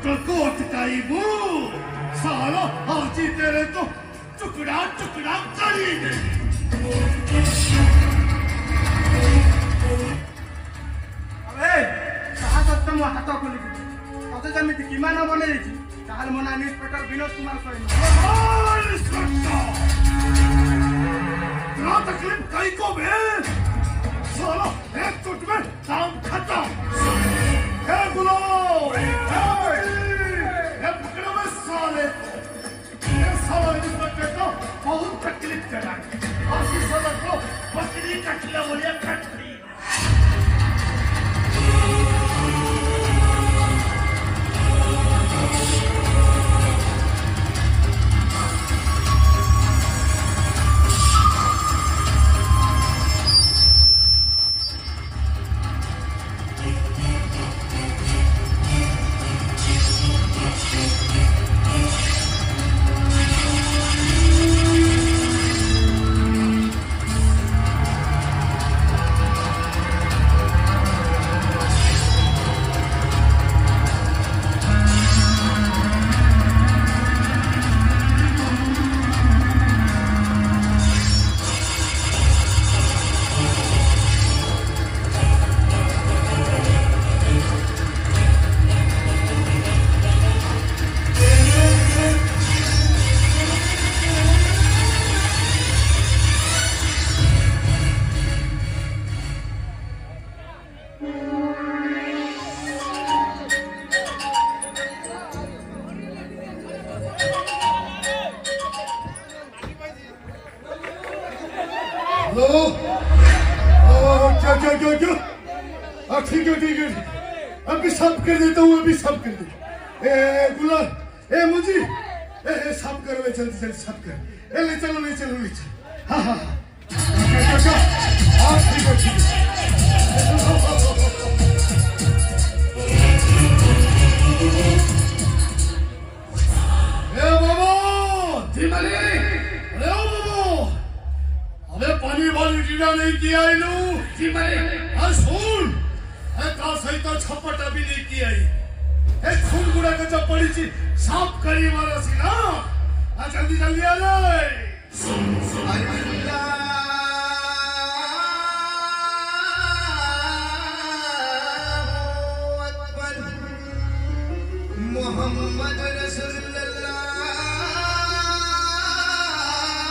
Motor को अटकाईबू साला आज तेरे तो टुकड़ा टुकड़ा करी दे। अबे कहा सत्य मो हाथ खोली तते जमिति किमान बने दैछि ताहाल मो नाम इंस्पेक्टर विनोद कुमार सोरेन। क्या तकलीफ कई को बे साला एक चुट में काम खत्म। ए गुलाम ये पकड़ो में साले ये साला इंस्पेक्टर को बहुत तकलीफ देना और इस साला को बकरी कटले बोलिए कटली। ठीक है अभी सब कर देता हूँ अभी सब कर दे। ए गुलाब ए मुझे ए सब करो जल्दी जल्दी सब कर। ए ले चलो ले चलो ले चलो। हाँ हाँ हाँ ठीक है ठीक है। ए बाबा धीमली अरे ओ बाबा अबे पानी वाली टीना नहीं किया इनू धीमली हाँ सुन का सहित छपट भी नहीं किया ए खून गुड़ा का जब पड़ी थी साफ करी मारा सी ना जल्दी जल्दी आ जाए।